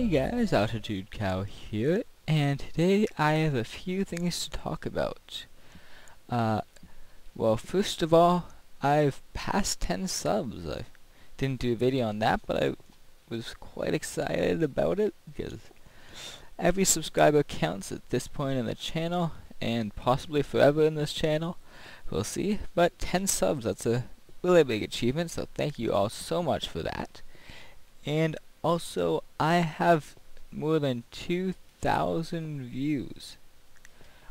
Hey guys, AltitudeCow here, and today I have a few things to talk about. Well, first of all, I've passed 10 subs. I didn't do a video on that, but I was quite excited about it, because every subscriber counts at this point in the channel, and possibly forever in this channel. We'll see, but 10 subs, that's a really big achievement, so thank you all so much for that. And also, I have more than 2,000 views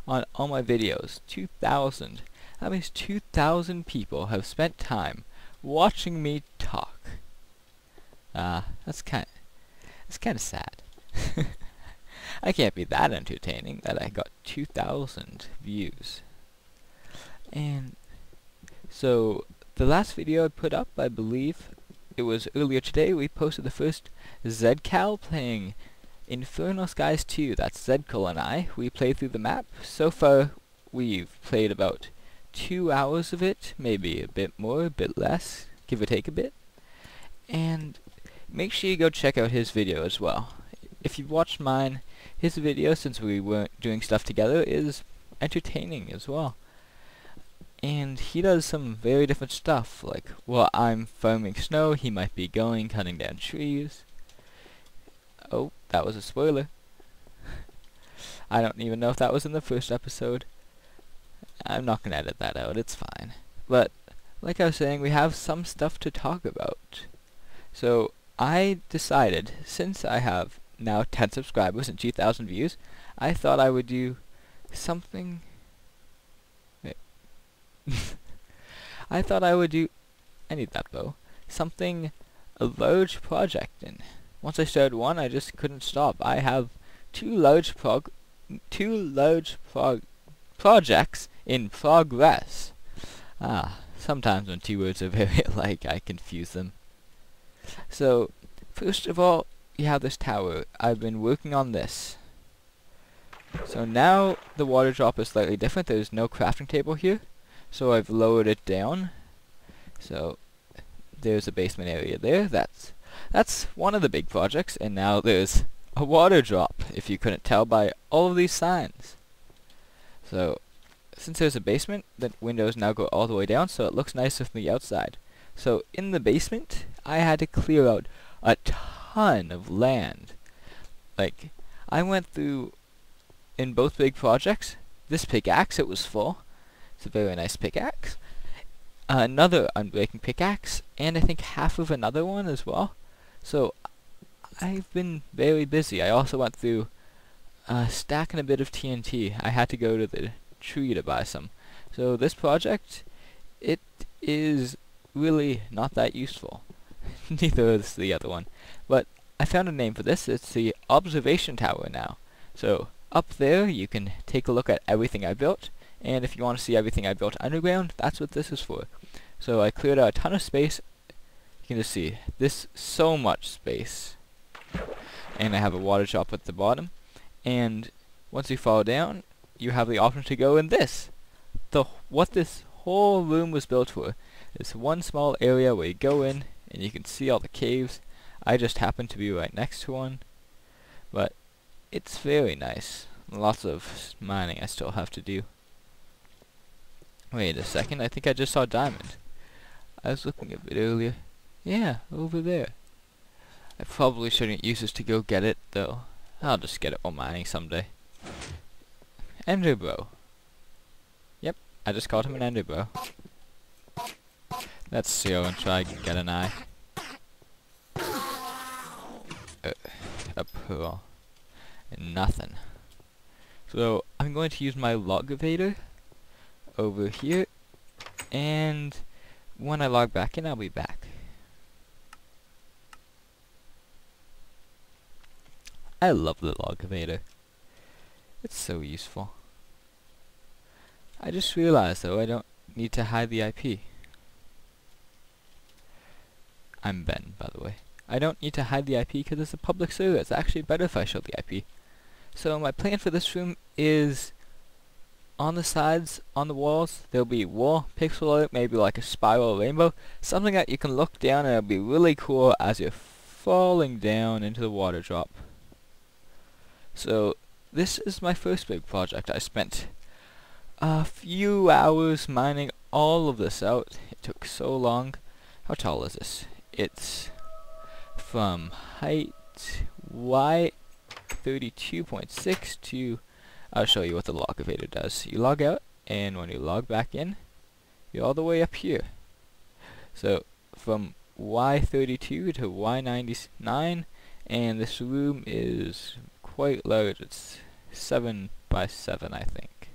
on all my videos. 2,000. That means 2,000 people have spent time watching me talk. That's kind of sad. I can't be that entertaining that I got 2,000 views. And so the last video I put up, I believe it was earlier today, we posted the first Z-Cow playing Infernal Skies 2. That's Zedcol and I. We played through the map. So far, we've played about 2 hours of it, maybe a bit more, a bit less, give or take a bit. And make sure you go check out his video as well. If you've watched mine, his video, since we weren't doing stuff together, is entertaining as well. And he does some very different stuff, like while I'm farming snow, he might be going, cutting down trees. Oh, that was a spoiler. I don't even know if that was in the first episode. I'm not gonna edit that out, it's fine. But, like I was saying, we have some stuff to talk about. So, I decided, since I have now 10 subscribers and 2,000 views, I thought I would do something... I thought I would do, I need that bow, something a large project in. Once I started one, I just couldn't stop. I have two large projects in progress. Sometimes when two words are very alike, I confuse them. So, first of all, you have this tower. I've been working on this. So now the water drop is slightly different. There's no crafting table here. So I've lowered it down. So there's a basement area there. That's one of the big projects. And now there's a water drop, if you couldn't tell by all of these signs. So since there's a basement, the windows now go all the way down, so it looks nicer from the outside. So in the basement, I had to clear out a ton of land. Like, I went through, in both big projects, this pickaxe, it was full. It's a very nice pickaxe. Another unbreaking pickaxe, and I think half of another one as well. So, I've been very busy. I also went through stacking a bit of TNT. I had to go to the tree to buy some. So this project, it is really not that useful. Neither is the other one. But I found a name for this. It's the observation tower now. So, up there, you can take a look at everything I built. And if you want to see everything I built underground, that's what this is for. So I cleared out a ton of space. You can just see this, so much space. And I have a water drop at the bottom. And once you fall down, you have the option to go in this. What this whole room was built for is one small area where you go in and you can see all the caves. I just happen to be right next to one. But it's very nice. Lots of mining I still have to do. Wait a second, I think I just saw diamond. I was looking a bit earlier. Yeah, over there. I probably shouldn't use this to go get it, though. I'll just get it while mining someday. Enderbro. Yep, I just called him an Enderbro. Let's see and try and get an eye. A pearl. Nothing. So, I'm going to use my logavator over here, and when I log back in, I'll be back. I love the logavator. It's so useful. I just realized, though, I don't need to hide the IP. I'm Ben, by the way. I don't need to hide the IP because it's a public server. It's actually better if I show the IP. So my plan for this room is, on the sides, on the walls, there'll be wall pixel art, maybe like a spiral rainbow, something that you can look down and it'll be really cool as you're falling down into the water drop. So this is my first big project. I spent a few hours mining all of this out. It took so long. How tall is this? It's from height Y 32.6 to, I'll show you what the logavator does. You log out, and when you log back in, you're all the way up here. So from Y32 to Y99, and this room is quite large. It's 7 by 7, I think.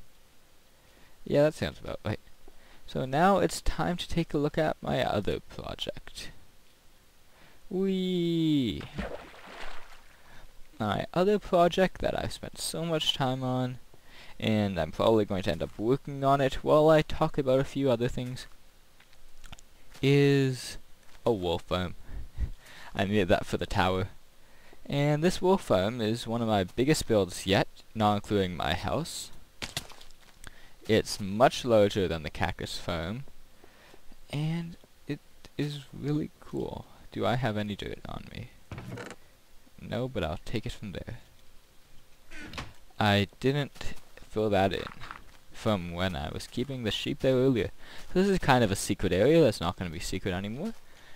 Yeah, that sounds about right. So now it's time to take a look at my other project. Whee! My other project that I've spent so much time on, and I'm probably going to end up working on it while I talk about a few other things, is a wool farm. I needed that for the tower. And this wool farm is one of my biggest builds yet, not including my house. It's much larger than the cactus farm, and it is really cool. Do I have any dirt on me? No, but I'll take it from there. I didn't fill that in from when I was keeping the sheep there earlier. So this is kind of a secret area that's not going to be secret anymore.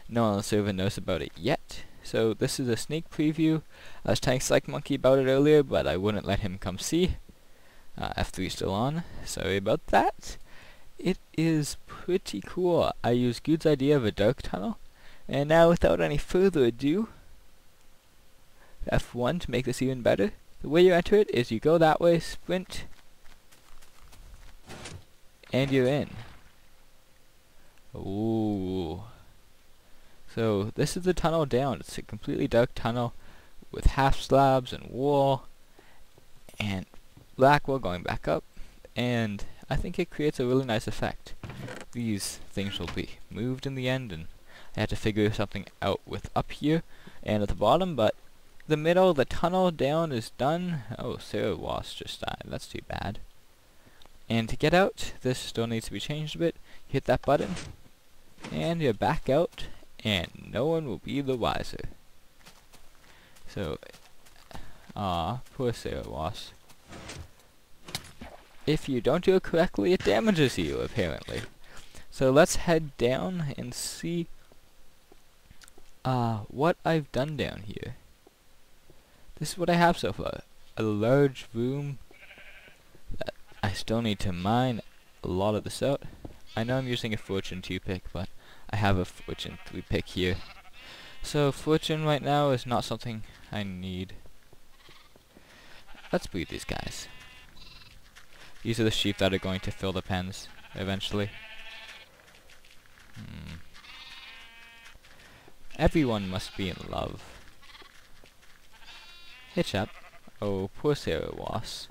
No one on the server knows about it yet. So this is a sneak preview. I was telling Psych Monkey about it earlier, but I wouldn't let him come see. F3 still on. Sorry about that. It is pretty cool. I used Good's idea of a dark tunnel. And now without any further ado, F1 to make this even better. The way you enter it is you go that way, sprint, and you're in. Ooh. So this is the tunnel down. It's a completely dark tunnel with half slabs and wool and black wool going back up, and I think it creates a really nice effect. These things will be moved in the end, and I had to figure something out with up here and at the bottom, but the middle, the tunnel down is done. Oh, Sarah Wasp just died. That's too bad. And to get out, this still needs to be changed a bit. Hit that button, and you're back out, and no one will be the wiser. So, poor Sarah Wasp. If you don't do it correctly, it damages you, apparently. So let's head down and see what I've done down here. This is what I have so far. A large room that I still need to mine a lot of this out. I know I'm using a Fortune 2 pick, but I have a Fortune 3 pick here. So Fortune right now is not something I need. Let's breed these guys. These are the sheep that are going to fill the pens eventually. Everyone must be in love. Hitch up. Oh, poor Sarah Wasp.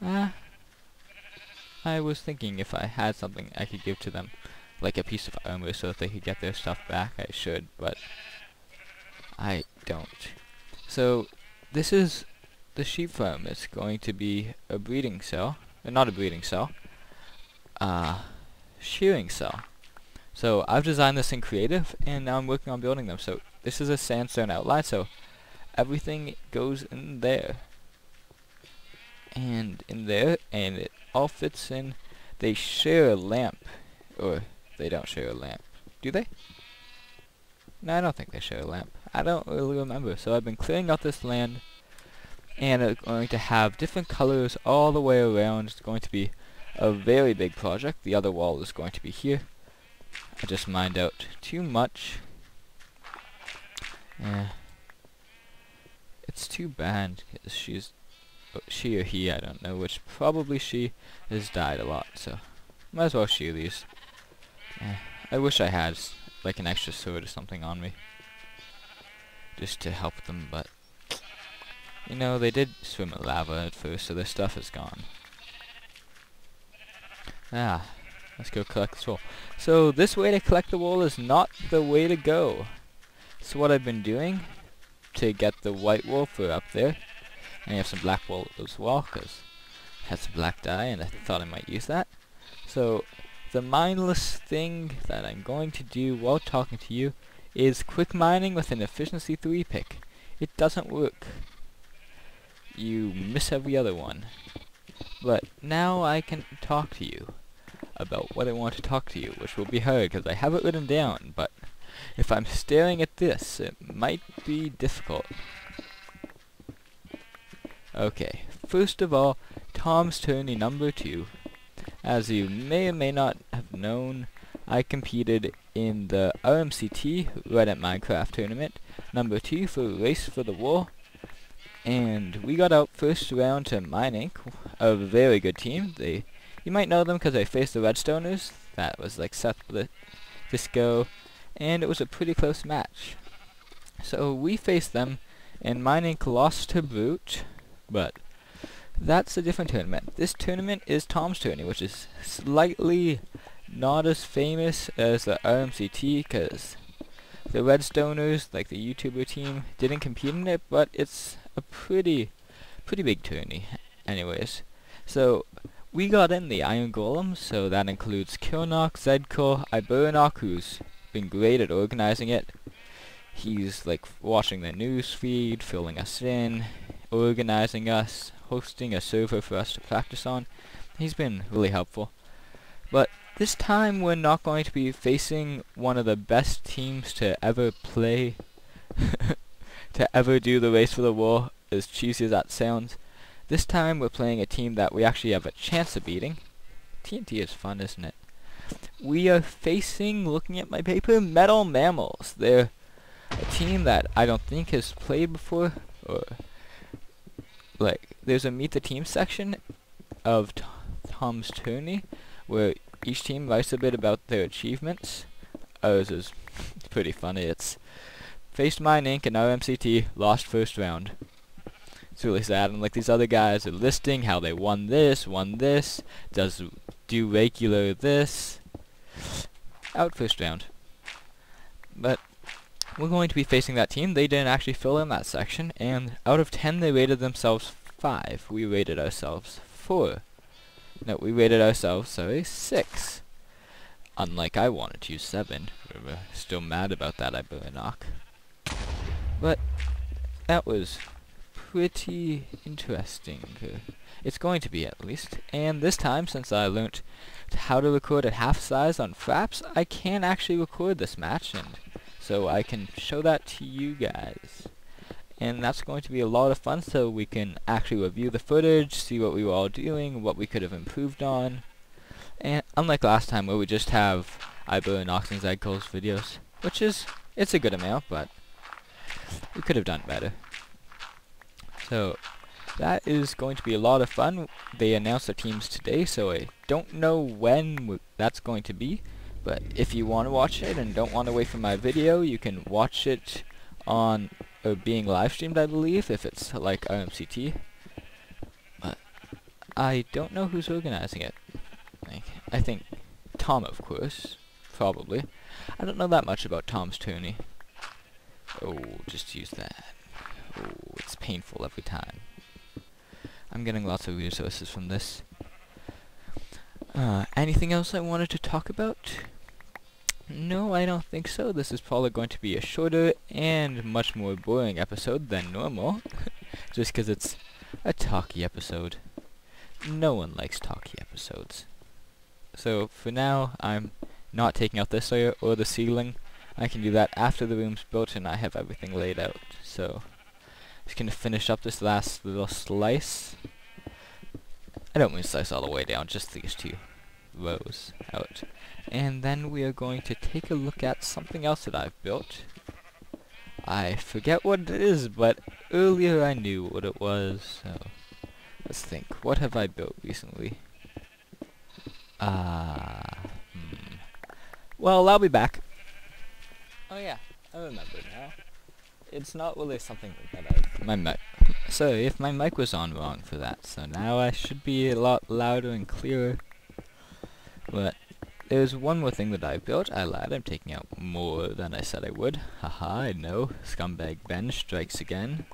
I was thinking if I had something I could give to them, like a piece of armor so that they could get their stuff back, I should, but I don't. So, this is the sheep farm. It's going to be a breeding cell. Not a breeding cell. Shearing cell. So, I've designed this in creative, and now I'm working on building them. So, this is a sandstone outline, so everything goes in there. And in there, and it all fits in. They share a lamp. Or, they don't share a lamp. Do they? No, I don't think they share a lamp. I don't really remember. So I've been clearing out this land, and it's going to have different colors all the way around. It's going to be a very big project. The other wall is going to be here. I just mined out too much. It's too bad, because she or he, I don't know which, probably she, has died a lot, so might as well shear these. I wish I had like an extra sword or something on me, just to help them, but you know, they did swim in lava at first, so their stuff is gone. Let's go collect this wool. So this way to collect the wool is not the way to go. So what I've been doing to get the white wool for up there, and you have some black wool as well, because it has some black dye, and I thought I might use that. So the mindless thing that I'm going to do while talking to you is quick mining with an efficiency 3 pick. It doesn't work. you miss every other one. But now I can talk to you about what I want to talk to you, which will be hard because I have it written down, but if I'm staring at this, it might be difficult. Okay, first of all, Tom's Tourney number 2. As you may or may not have known, I competed in the RMCT Reddit Minecraft tournament number 2 for Race for the War, and we got out first round to Mine Inc., a very good team. You might know them because they faced the Redstoners. That was like Seth Visco, and it was a pretty close match. So we faced them, and Mine Inc. lost to Brute, but that's a different tournament. This tournament is Tom's Tourney, which is slightly not as famous as the RMCT, because the Redstoners, like the YouTuber team, didn't compete in it, but it's a pretty big tourney anyways. So we got in the Iron Golem, so that includes Kilnock, Zedko, Iberonok, who's been great at organizing it. He's like watching the news feed, filling us in, organizing us, hosting a server for us to practice on. He's been really helpful. But this time we're not going to be facing one of the best teams to ever play, to ever do the Race for the War, as cheesy as that sounds. This time we're playing a team that we actually have a chance of beating. TNT is fun, isn't it? We are facing, looking at my paper, Metal Mammals. They're a team that I don't think has played before, or like there's a Meet the Team section of Tom's Tourney where each team writes a bit about their achievements. Ours is pretty funny. It's faced Mine Inc. and RMCT, lost first round. It's really sad, and like these other guys are listing how they won this, do regular this, out first round. But we're going to be facing that team. They didn't actually fill in that section, and out of 10 they rated themselves 5. We rated ourselves 4. No, we rated ourselves, 6. Unlike I wanted to use 7. We're still mad about that, I better knock. But that was pretty interesting. It's going to be, at least. And this time, since I learnt how to record at half size on Fraps, I can actually record this match, and so I can show that to you guys. And that's going to be a lot of fun, so we can actually review the footage, see what we were all doing, what we could have improved on. And unlike last time where we just have Iberonok and Zedko's videos, which is, it's a good amount, but we could have done better. So that is going to be a lot of fun. They announced the teams today, so I don't know when that's going to be, but if you want to watch it and don't want to wait for my video, you can watch it on being live streamed, I believe, if it's like RMCT. But I don't know who's organizing it. I think Tom, of course, probably. I don't know that much about Tom's Tourney. Oh, just use that. Oh, it's painful every time. I'm getting lots of resources from this. Anything else I wanted to talk about? No, I don't think so. This is probably going to be a shorter and much more boring episode than normal. Just because it's a talky episode. No one likes talky episodes. So, for now, I'm not taking out this layer or the ceiling. I can do that after the room's built and I have everything laid out. So, just gonna finish up this last little slice. I don't mean slice all the way down, just these 2 rows out. And then we are going to take a look at something else that I've built. I forget what it is, but earlier I knew what it was. So, let's think. What have I built recently? Well, I'll be back. Oh yeah, I remember now. It's not really something that my mic. Sorry if my mic was on wrong for that. So now I should be a lot louder and clearer. But there's one more thing that I built. I lied. I'm taking out more than I said I would. Haha, I know. Scumbag Ben strikes again.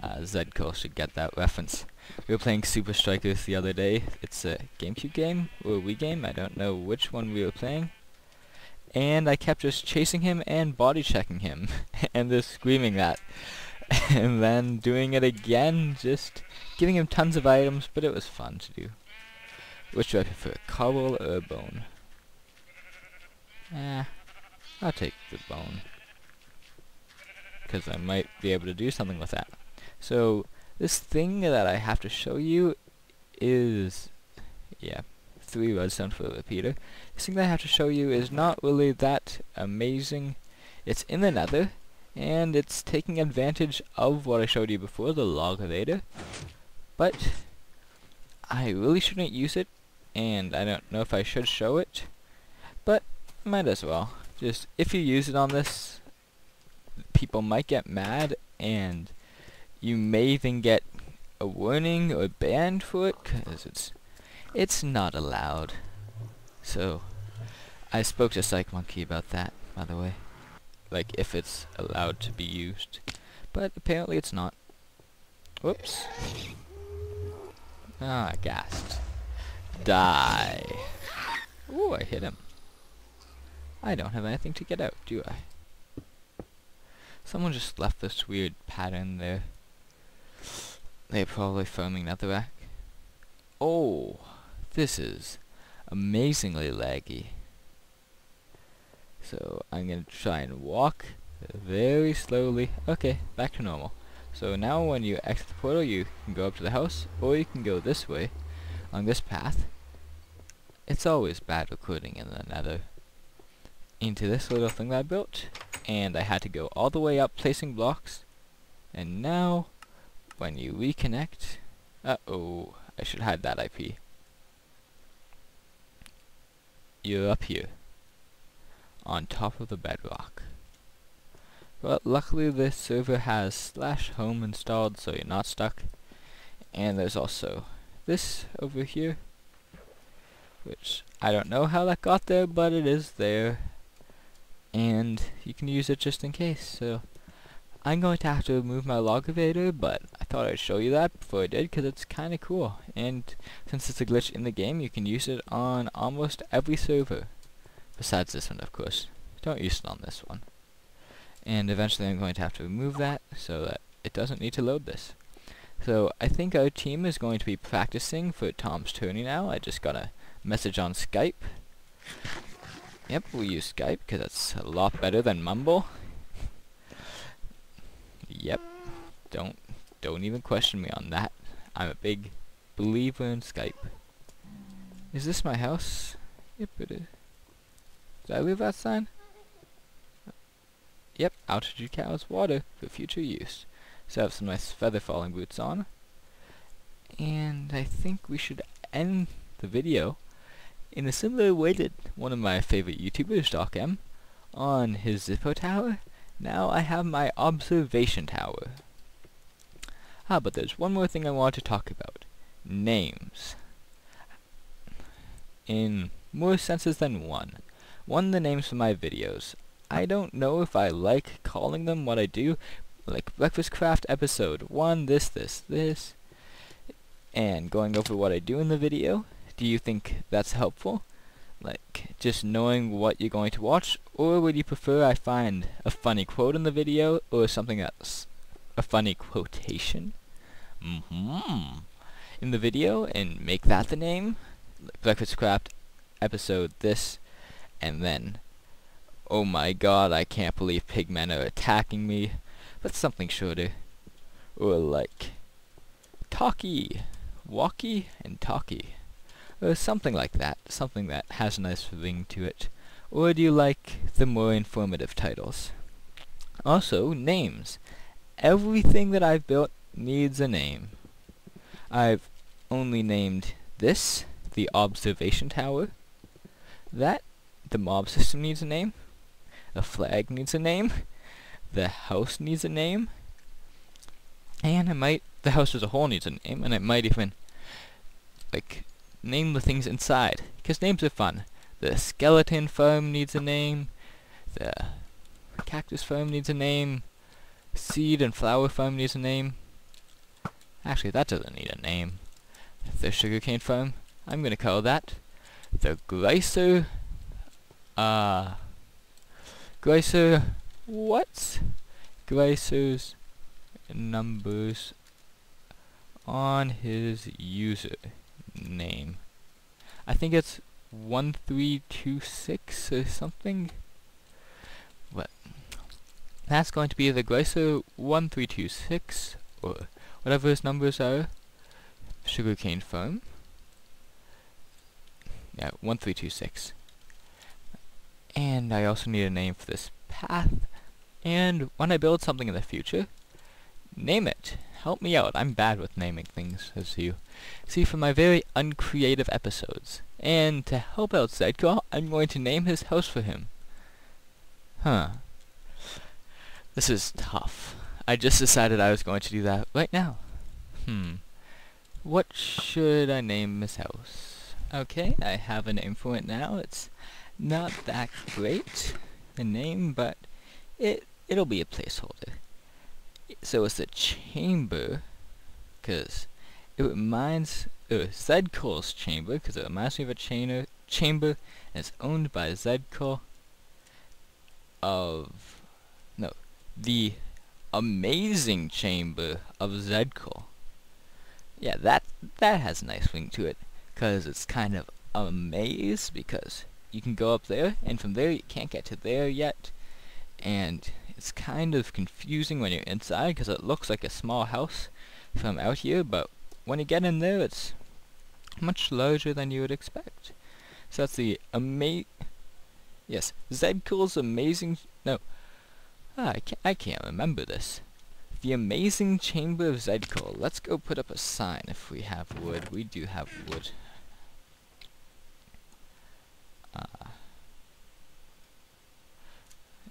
Zedko should get that reference. We were playing Super Strikers the other day. It's a GameCube game or a Wii game. I don't know which one we were playing. And I kept just chasing him and body checking him and just screaming that. and then doing it again, just giving him tons of items, but it was fun to do. Which do I prefer, cobble or bone? I'll take the bone, because I might be able to do something with that. So, this thing that I have to show you is, 3 redstone for the repeater. This thing that I have to show you is not really that amazing. It's in the nether, and it's taking advantage of what I showed you before, the log elevator. But I really shouldn't use it, and I don't know if I should show it, but might as well. Just, if you use it on this, people might get mad, and you may even get a warning or banned for it, because it's not allowed. So, I spoke to Psych Monkey about that, by the way. Like, if it's allowed to be used. But apparently it's not. Whoops. Ah, gassed. Die. Ooh, I hit him. I don't have anything to get out, do I? Someone just left this weird pattern there. They're probably farming netherrack. Oh, this is amazingly laggy. So I'm going to try and walk very slowly. Okay, back to normal. So now when you exit the portal, you can go up to the house, or you can go this way, on this path. It's always bad recording in the nether. Into this little thing that I built, and I had to go all the way up placing blocks. And now, when you reconnect, uh-oh, I should hide that IP. You're up here, on top of the bedrock. But luckily this server has /home installed, so you're not stuck. And there's also this over here, which I don't know how that got there, but it is there. And you can use it just in case. So I'm going to have to remove my log elevator, but I thought I'd show you that before I did, because it's kind of cool. And since it's a glitch in the game, you can use it on almost every server. Besides this one, of course. Don't use it on this one. And eventually I'm going to have to remove that so that it doesn't need to load this. So I think our team is going to be practicing for Tom's tourney now. I just got a message on Skype. Yep, we'll use Skype because it's a lot better than Mumble. Yep. Don't even question me on that. I'm a big believer in Skype. Is this my house? Yep, it is. Did I leave that sign? Yep, AltitudeCow's water for future use. So I have some nice feather falling boots on. And I think we should end the video in a similar way that one of my favorite YouTubers, Talkie, on his Zippo tower. Now I have my observation tower. But there's one more thing I want to talk about. Names. In more senses than one. One, the names for my videos. I don't know if I like calling them what I do, like BreakfastCraft episode 1, this, and going over what I do in the video. Do you think that's helpful? Like, just knowing what you're going to watch, or would you prefer I find a funny quote in the video, or something that's a funny quotation? In the video, and make that the name? Like BreakfastCraft episode this, and then, oh my god, I can't believe pigmen are attacking me, but something shorter. Or like, Talkie, Walkie, and Talkie. Or something like that, something that has a nice ring to it. Or do you like the more informative titles? Also, names. Everything that I've built needs a name. I've only named this, the observation tower. That, the mob system needs a name. The flag needs a name. The house needs a name. And the house as a whole needs a name, and I might even, like, name the things inside, because names are fun. The skeleton farm needs a name. The cactus farm needs a name. Seed and flower farm needs a name. Actually, that doesn't need a name. The sugarcane farm, I'm gonna call that the Greiser, Greiser's numbers on his user name. I think it's 1326 or something. But that's going to be the Glycer 1326 or whatever his numbers are. Sugarcane Farm. Yeah, 1326. And I also need a name for this path. And when I build something in the future, name it. Help me out. I'm bad with naming things, as you see from my very uncreative episodes. And to help out Zedko, I'm going to name his house for him. Huh. This is tough. I just decided I was going to do that right now. What should I name his house? Okay, I have a name for it now. It's not that great, the name, but it'll be a placeholder. So it's a chamber, because it reminds Zedko's chamber, because it reminds me of a chamber, and it's owned by Zedko of the amazing chamber of Zedko. Yeah, that has a nice ring to it, because it's kind of a maze, because you can go up there, and from there you can't get to there yet, and it's kind of confusing when you're inside, because it looks like a small house from out here, but when you get in there, it's much larger than you would expect. So that's the Zedko's amazing, I can't remember this. The amazing chamber of Zedko. Let's go put up a sign if we have wood. We do have wood.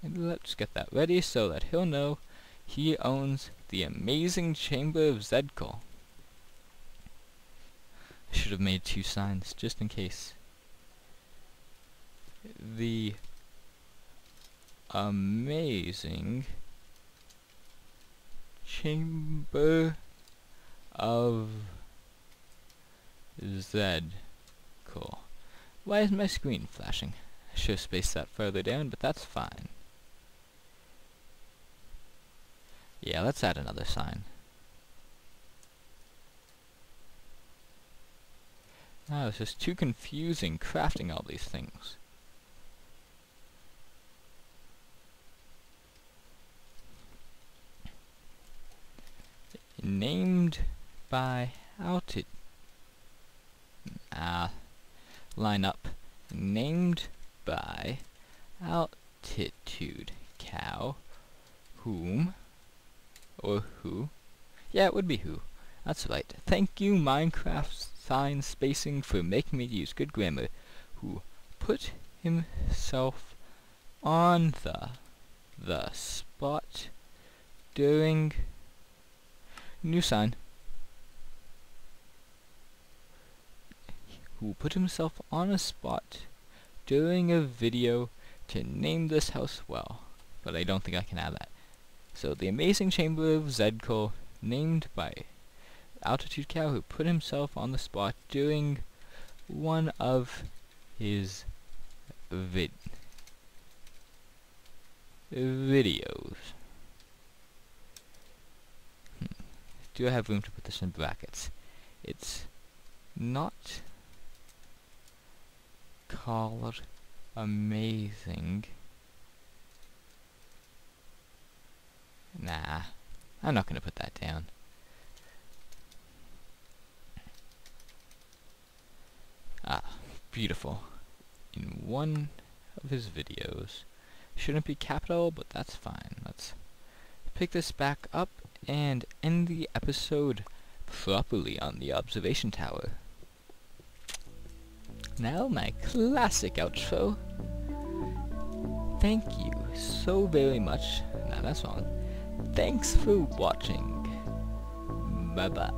And let's get that ready so that he'll know he owns the amazing chamber of Zedko. I should have made 2 signs just in case. The amazing chamber of Zedko. Why is my screen flashing? I should have spaced that further down, but that's fine. Yeah, let's add another sign. It's just too confusing crafting all these things. Named by line up. Named by AltitudeCow. Whom? Or who? Yeah, it would be who. That's right. Thank you, Minecraft sign spacing, for making me use good grammar. Who put himself on the spot during new sign. Who put himself on a spot during a video to name this house well. But I don't think I can add that. So the amazing chamber of Zedko, named by AltitudeCow, who put himself on the spot during one of his videos. Do I have room to put this in brackets? It's not called amazing. Nah, I'm not gonna put that down. Beautiful. In one of his videos. Shouldn't be capital, but that's fine. Let's pick this back up and end the episode properly on the observation tower. Now my classic outro. Thank you so very much. Nah, that's wrong. Thanks for watching. Bye bye.